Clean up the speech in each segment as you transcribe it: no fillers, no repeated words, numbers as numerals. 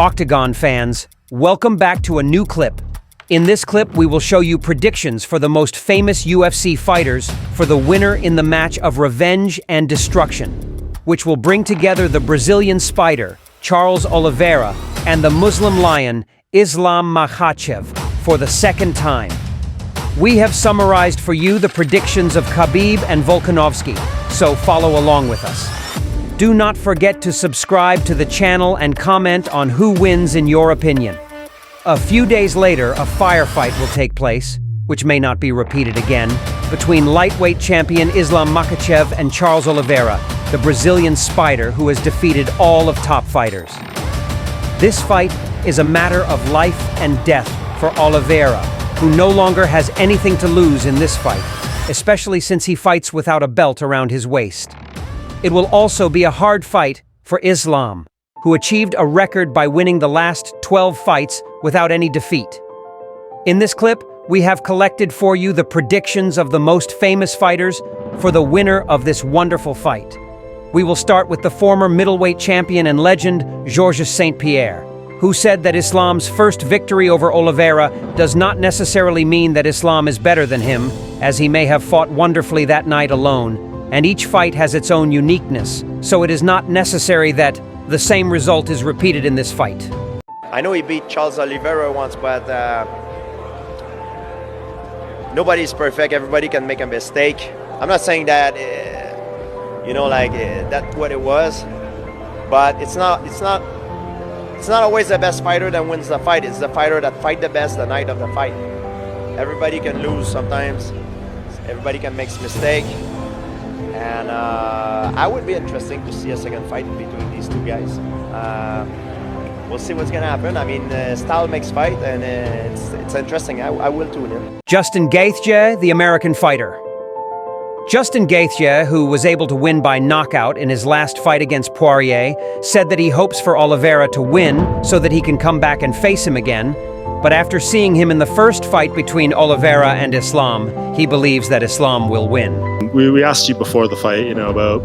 Octagon fans, welcome back to a new clip. In this clip, we will show you predictions for the most famous UFC fighters for the winner in the match of revenge and destruction, which will bring together the Brazilian Spider, Charles Oliveira, and the Muslim Lion, Islam Makhachev, for the second time. We have summarized for you the predictions of Khabib and Volkanovski, so follow along with us. Do not forget to subscribe to the channel and comment on who wins in your opinion. A few days later, a firefight will take place, which may not be repeated again, between lightweight champion Islam Makhachev and Charles Oliveira, the Brazilian Spider who has defeated all of top fighters. This fight is a matter of life and death for Oliveira, who no longer has anything to lose in this fight, especially since he fights without a belt around his waist. It will also be a hard fight for Islam, who achieved a record by winning the last 12 fights without any defeat. In this clip, we have collected for you the predictions of the most famous fighters for the winner of this wonderful fight. We will start with the former middleweight champion and legend, Georges St-Pierre, who said that Islam's first victory over Oliveira does not necessarily mean that Islam is better than him, as he may have fought wonderfully that night alone, and each fight has its own uniqueness, so it is not necessary that the same result is repeated in this fight. I know he beat Charles Oliveira once, but nobody's perfect. Everybody can make a mistake. I'm not saying that, that's what it was, but it's not always the best fighter that wins the fight. It's the fighter that fight the best the night of the fight. Everybody can lose sometimes. Everybody can make a mistake. And I would be interesting to see a second fight between these two guys. We'll see what's going to happen. I mean, style makes fight, and it's interesting. I will tune in. Justin Gaethje, the American fighter. Justin Gaethje, who was able to win by knockout in his last fight against Poirier, said that he hopes for Oliveira to win so that he can come back and face him again. But after seeing him in the first fight between Oliveira and Islam, he believes that Islam will win. We asked you before the fight, about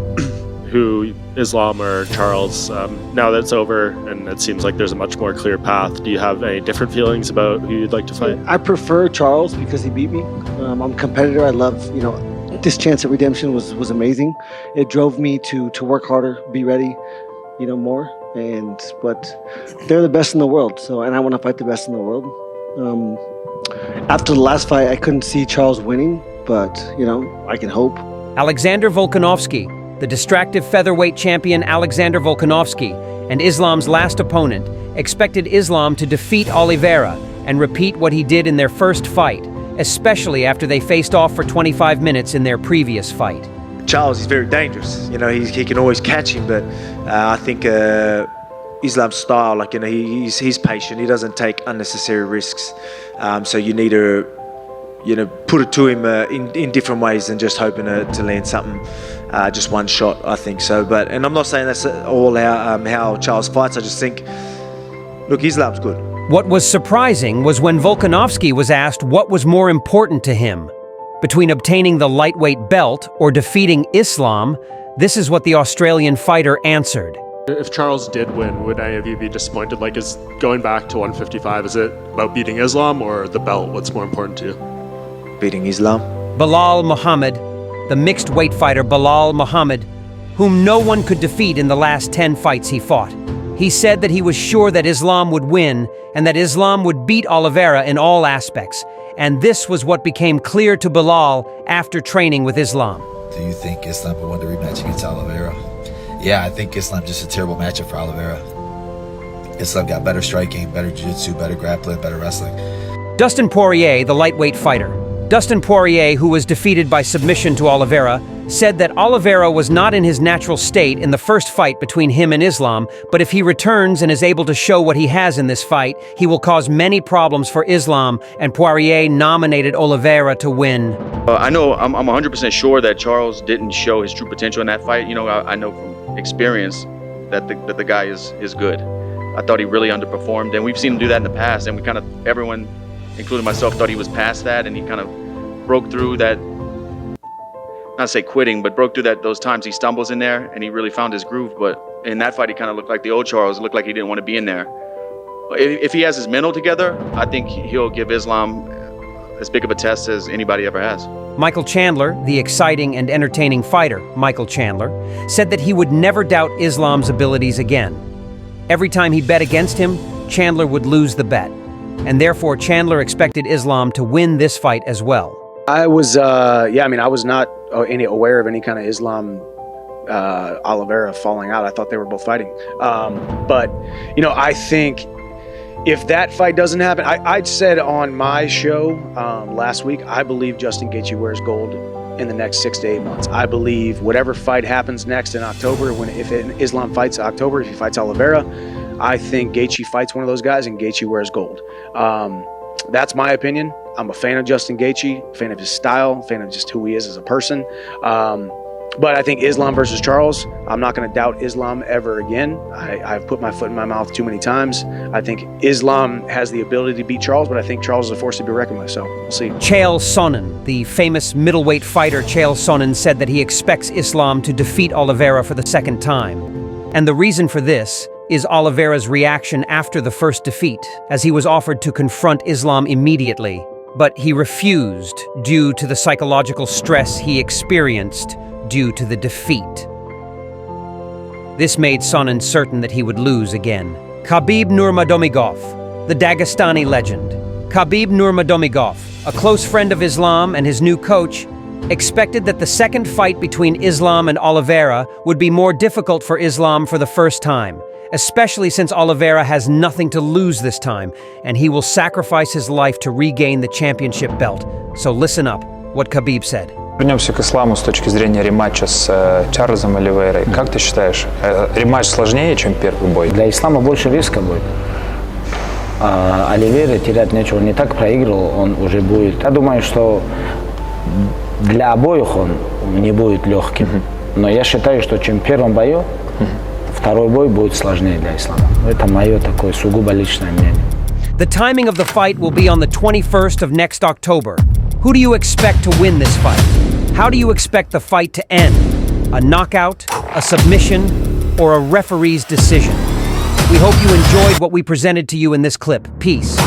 who, Islam or Charles. Now that it's over and it seems like there's a much more clear path, do you have any different feelings about who you'd like to fight? I prefer Charles because he beat me. I'm a competitor. I love, this chance at redemption was amazing. It drove me to work harder, be ready, more. But they're the best in the world, and I want to fight the best in the world. After the last fight, I couldn't see Charles winning, but I can hope. Alexander Volkanovski, the distractive featherweight champion Alexander Volkanovski, and Islam's last opponent, expected Islam to defeat Oliveira and repeat what he did in their first fight, especially after they faced off for 25 minutes in their previous fight. Charles is very dangerous. He can always catch him, but I think Islam's style, he's patient. He doesn't take unnecessary risks. So you need to, put it to him in different ways than just hoping to land something, just one shot. I think so. And I'm not saying that's all how Charles fights. I just think, look, Islam's good. What was surprising was when Volkanovski was asked what was more important to him. Between obtaining the lightweight belt or defeating Islam, this is what the Australian fighter answered. If Charles did win, would any of you be disappointed? Is going back to 155, is it about beating Islam or the belt? What's more important to you? Beating Islam. Belal Muhammad, the mixed weight fighter Belal Muhammad, whom no one could defeat in the last 10 fights he fought. He said that he was sure that Islam would win and that Islam would beat Oliveira in all aspects. And this was what became clear to Belal after training with Islam. Do you think Islam will win the rematch against Oliveira? Yeah, I think Islam just a terrible matchup for Oliveira. Islam got better striking, better jiu-jitsu, better grappling, better wrestling. Dustin Poirier, the lightweight fighter. Dustin Poirier, who was defeated by submission to Oliveira, said that Oliveira was not in his natural state in the first fight between him and Islam, but if he returns and is able to show what he has in this fight, he will cause many problems for Islam, and Poirier nominated Oliveira to win. I know I'm 100% sure that Charles didn't show his true potential in that fight. I know from experience that the guy is good. I thought he really underperformed, and we've seen him do that in the past, and everyone, including myself, thought he was past that, and he kind of broke through that, not say quitting, but broke through those times he stumbles in there, and he really found his groove. But in that fight, he kind of looked like the old Charles. It looked like he didn't want to be in there. if he has his mental together, I think he'll give Islam as big of a test as anybody ever has. Michael Chandler, the exciting and entertaining fighter, Michael Chandler, said that he would never doubt Islam's abilities again. Every time he bet against him, Chandler would lose the bet. And therefore, Chandler expected Islam to win this fight as well. I was, I was not aware of any kind of Islam Oliveira falling out. I thought they were both fighting. But I think if that fight doesn't happen, I said on my show last week, I believe Justin Gaethje wears gold in the next 6 to 8 months. I believe whatever fight happens next in October, if Islam fights October, if he fights Oliveira, I think Gaethje fights one of those guys and Gaethje wears gold. That's my opinion. I'm a fan of Justin Gaethje, fan of his style, fan of just who he is as a person. But I think Islam versus Charles, I'm not going to doubt Islam ever again. I've put my foot in my mouth too many times. I think Islam has the ability to beat Charles, but I think Charles is a force to be reckoned with, so we'll see. Chael Sonnen, the famous middleweight fighter Chael Sonnen, said that he expects Islam to defeat Oliveira for the second time. And the reason for this is Oliveira's reaction after the first defeat, as he was offered to confront Islam immediately. But he refused due to the psychological stress he experienced due to the defeat. This made Sonnen certain that he would lose again. Khabib Nurmagomedov, the Dagestani legend. Khabib Nurmagomedov, a close friend of Islam and his new coach, expected that the second fight between Islam and Oliveira would be more difficult for Islam for the first time, especially since Oliveira has nothing to lose this time, and he will sacrifice his life to regain the championship belt. So listen up, what Khabib said. Вернемся к Исламу с точки зрения рематча с Чарльзом Оливейрой. Как ты считаешь, рематч сложнее, чем первый бой? Для Ислама больше риска будет. Оливейра терять нечего, не так проиграл, он уже будет. Я думаю, что для обоих он не будет легким. Но я считаю, что чем в первом бою, второй бой будет сложнее для Ислама. Это мое такое сугубо личное мнение. The timing of the fight will be on the 21st of next October. Who do you expect to win this fight? How do you expect the fight to end? A knockout, a submission, or a referee's decision? We hope you enjoyed what we presented to you in this clip. Peace.